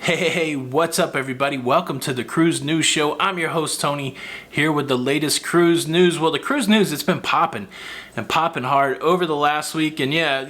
Hey, what's up everybody? Welcome to the Cruise News Show. I'm your host Tony, here with the latest cruise news. Well, the cruise news, it's been popping and popping hard over the last week, and yeah,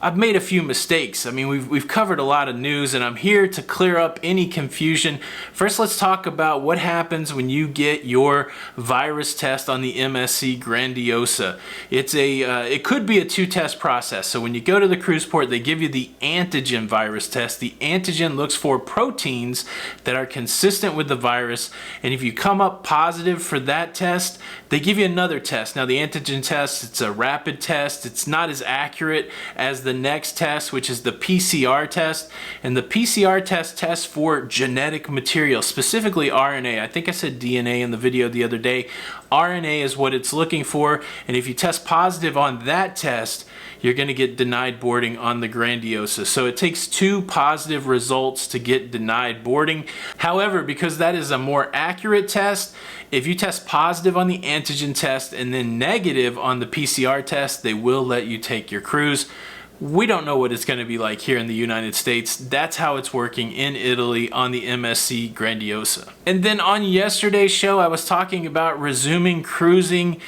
I've made a few mistakes. I mean, we've covered a lot of news, and I'm here to clear up any confusion. First, let's talk about what happens when you get your virus test on the MSC Grandiosa. It could be a two-test process. So when you go to the cruise port, they give you the antigen virus test. The antigen looks for proteins that are consistent with the virus, and if you come up positive for that test, they give you another test. Now, the antigen test, it's a rapid test. It's not as accurate as the next test, which is the PCR test, and the PCR test tests for genetic material, specifically RNA. I think I said DNA in the video the other day. RNA is what it's looking for, and if you test positive on that test, you're going to get denied boarding on the Grandiosa. So it takes 2 positive results to get denied boarding. However, because that is a more accurate test, if you test positive on the antigen test and then negative on the PCR test, they will let you take your cruise. We don't know what it's going to be like here in the United States. That's how it's working in Italy on the MSC Grandiosa. And then on yesterday's show, I was talking about resuming cruising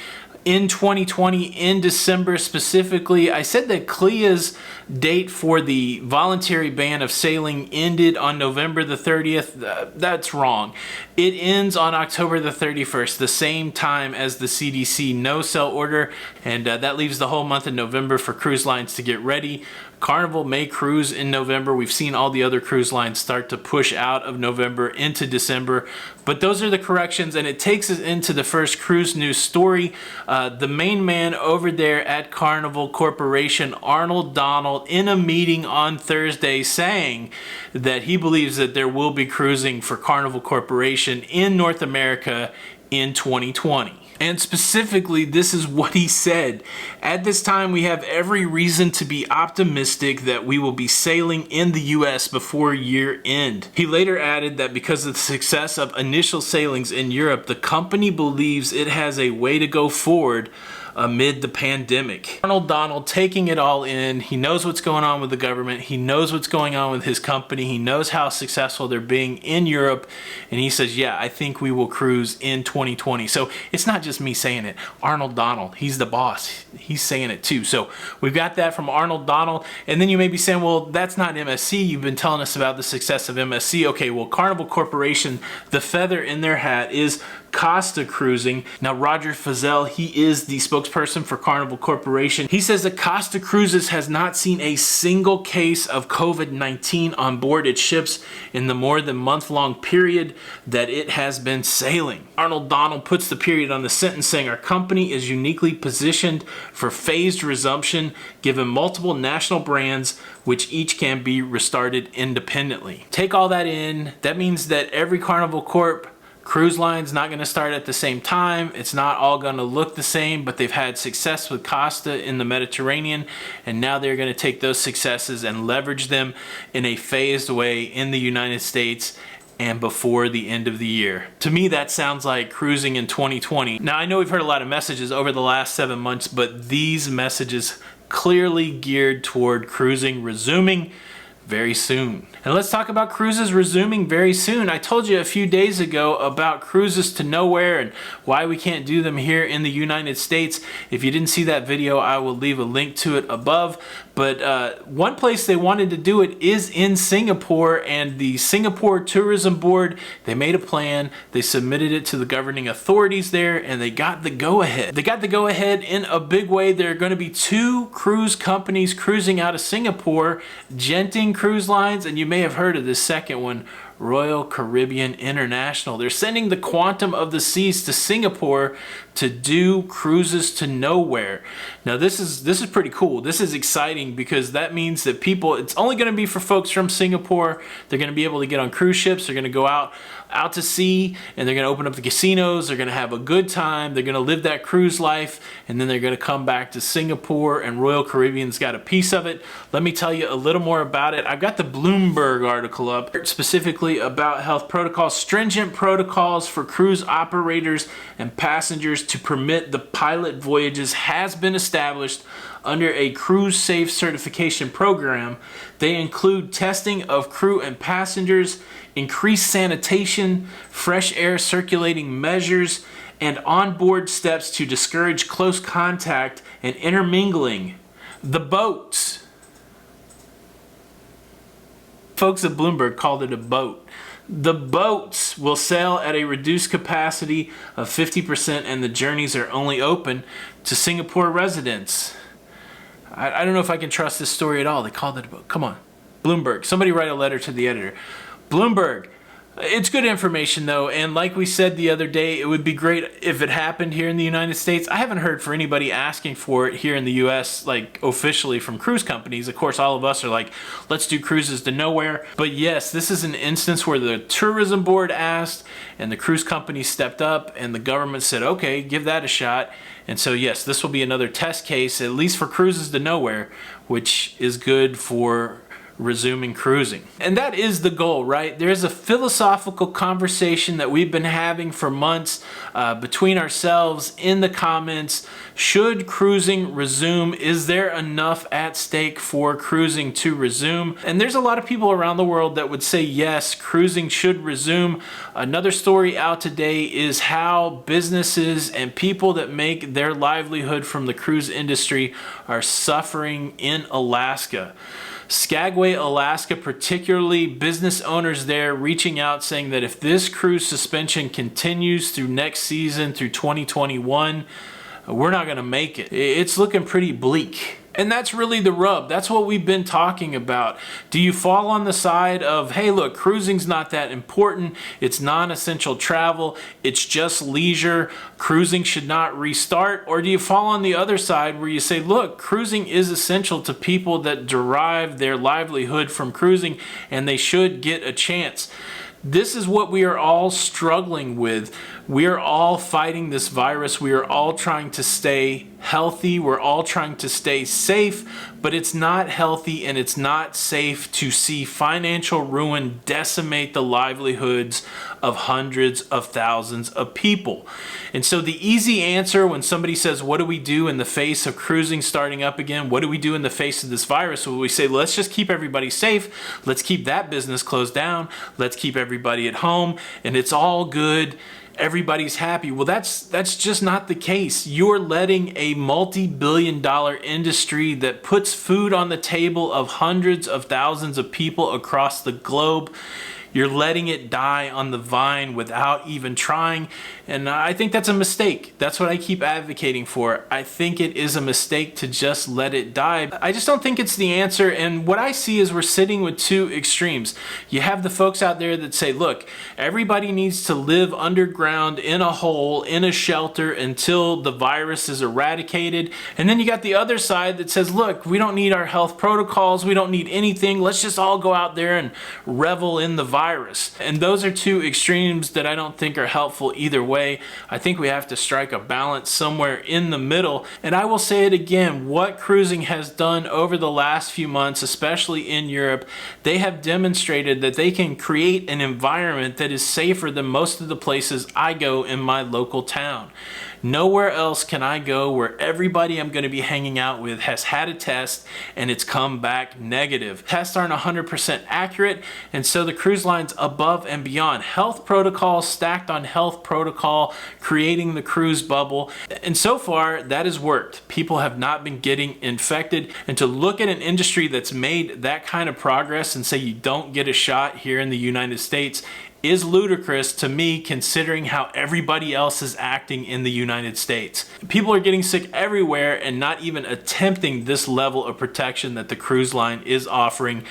in 2020 in December specifically. I said that CLIA's date for the voluntary ban of sailing ended on November the 30th. That's wrong. It ends on October the 31st, the same time as the CDC no-sail order, and that leaves the whole month of November for cruise lines to get ready. Carnival may cruise in November. We've seen all the other cruise lines start to push out of November into December, but those are the corrections, and it takes us into the first cruise news story. The main man over there at Carnival Corporation, Arnold Donald, in a meeting on Thursday saying that he believes that there will be cruising for Carnival Corporation in North America in 2020. And specifically, this is what he said. At this time, we have every reason to be optimistic that we will be sailing in the US before year end. He later added that because of the success of initial sailings in Europe, the company believes it has a way to go forward amid the pandemic. Arnold Donald taking it all in. He knows what's going on with the government. He knows what's going on with his company. He knows how successful they're being in Europe. And he says, yeah, I think we will cruise in 2020. So it's not just me saying it. Arnold Donald, he's the boss. He's saying it too. So we've got that from Arnold Donald. And then you may be saying, well, that's not MSC. You've been telling us about the success of MSC. Okay, well, Carnival Corporation, the feather in their hat is Costa Cruising. Now, Roger Fazell, he is the spokesperson for Carnival Corporation. He says that Costa Cruises has not seen a single case of COVID-19 on board its ships in the more than month-long period that it has been sailing. Arnold Donald puts the period on the sentence, saying our company is uniquely positioned for phased resumption given multiple national brands which each can be restarted independently. Take all that in. That means that every Carnival Corp cruise line's not going to start at the same time. It's not all going to look the same, but they've had success with Costa in the Mediterranean, and now they're going to take those successes and leverage them in a phased way in the United States and before the end of the year. To me, that sounds like cruising in 2020. Now, I know we've heard a lot of messages over the last 7 months, but these messages clearly geared toward cruising resuming very soon. And let's talk about cruises resuming very soon. I told you a few days ago about cruises to nowhere and why we can't do them here in the United States. If you didn't see that video, I will leave a link to it above. But one place they wanted to do it is in Singapore, and the Singapore Tourism Board, they made a plan, they submitted it to the governing authorities there, and they got the go-ahead. They got the go-ahead in a big way. There are going to be 2 cruise companies cruising out of Singapore, Genting Cruise Lines, and you may have heard of this second one, Royal Caribbean International. They're sending the Quantum of the Seas to Singapore to do cruises to nowhere. Now this is pretty cool. This is exciting because that means that people, it's only going to be for folks from Singapore. They're going to be able to get on cruise ships. They're going to go out to sea, and they're going to open up the casinos. They're going to have a good time. They're going to live that cruise life, and then they're going to come back to Singapore, and Royal Caribbean's got a piece of it. Let me tell you a little more about it. I've got the Bloomberg article up, specifically specifically about health protocols. Stringent protocols for cruise operators and passengers to permit the pilot voyages has been established under a cruise safe certification program. They include testing of crew and passengers, increased sanitation, fresh air circulating measures, and onboard steps to discourage close contact and intermingling. The boats. Folks at Bloomberg called it a boat. The boats will sail at a reduced capacity of 50% and the journeys are only open to Singapore residents. I don't know if I can trust this story at all. They called it a boat. Come on. Bloomberg. Somebody write a letter to the editor. Bloomberg. It's good information though, and like we said the other day, it would be great if it happened here in the United States. I haven't heard for anybody asking for it here in the US, like officially from cruise companies. Of course, all of us are like, let's do cruises to nowhere. But yes, this is an instance where the tourism board asked and the cruise company stepped up and the government said, okay, give that a shot. And so yes, this will be another test case, at least for cruises to nowhere, which is good for resuming cruising. And that is the goal, right? There's a philosophical conversation that we've been having for months between ourselves in the comments. Should cruising resume? Is there enough at stake for cruising to resume? And there's a lot of people around the world that would say yes, cruising should resume. Another story out today is how businesses and people that make their livelihood from the cruise industry are suffering in Alaska. Skagway, Alaska, particularly business owners there reaching out saying that if this cruise suspension continues through next season, through 2021, we're not going to make it. It's looking pretty bleak. And that's really the rub. That's what we've been talking about. Do you fall on the side of, hey, look, cruising's not that important. It's non-essential travel. It's just leisure. Cruising should not restart. Or do you fall on the other side where you say, look, cruising is essential to people that derive their livelihood from cruising and they should get a chance. This is what we are all struggling with. We are all fighting this virus. We are all trying to stay healthy. We're all trying to stay safe, but it's not healthy and it's not safe to see financial ruin decimate the livelihoods of hundreds of thousands of people. And so the easy answer when somebody says, what do we do in the face of cruising starting up again? What do we do in the face of this virus? Well, we say, let's just keep everybody safe. Let's keep that business closed down. Let's keep everybody at home and it's all good. Everybody's happy. Well, that's just not the case. You're letting a multi-billion-dollar industry that puts food on the table of hundreds of thousands of people across the globe, you're letting it die on the vine without even trying. And I think that's a mistake. That's what I keep advocating for. I think it is a mistake to just let it die. I just don't think it's the answer. And what I see is we're sitting with two extremes. You have the folks out there that say, look, everybody needs to live underground in a hole, in a shelter until the virus is eradicated. And then you got the other side that says, look, we don't need our health protocols. We don't need anything. Let's just all go out there and revel in the virus. And those are two extremes that I don't think are helpful either way. I think we have to strike a balance somewhere in the middle. And I will say it again, what cruising has done over the last few months, especially in Europe, they have demonstrated that they can create an environment that is safer than most of the places I go in my local town. Nowhere else can I go where everybody I'm going to be hanging out with has had a test and it's come back negative. Tests aren't 100% accurate, and so the cruise line's above and beyond. Health protocol stacked on health protocol, creating the cruise bubble. And so far, that has worked. People have not been getting infected. And to look at an industry that's made that kind of progress and say you don't get a shot here in the United States is ludicrous to me, considering how everybody else is acting in the United States. People are getting sick everywhere and not even attempting this level of protection that the cruise line is offering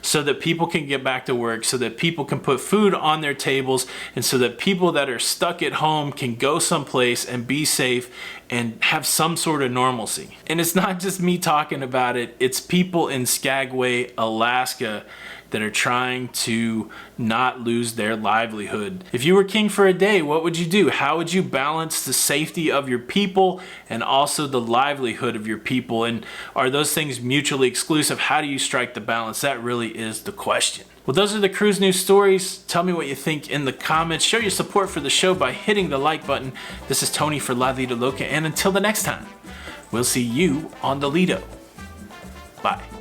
so that people can get back to work, so that people can put food on their tables, and so that people that are stuck at home can go someplace and be safe and have some sort of normalcy. And it's not just me talking about it, it's people in Skagway, Alaska, that are trying to not lose their livelihood. If you were king for a day, what would you do? How would you balance the safety of your people and also the livelihood of your people? And are those things mutually exclusive? How do you strike the balance? That really is the question. Well, those are the cruise news stories. Tell me what you think in the comments. Show your support for the show by hitting the like button. This is Tony for Lido Loca, and until the next time, we'll see you on the Lido. Bye.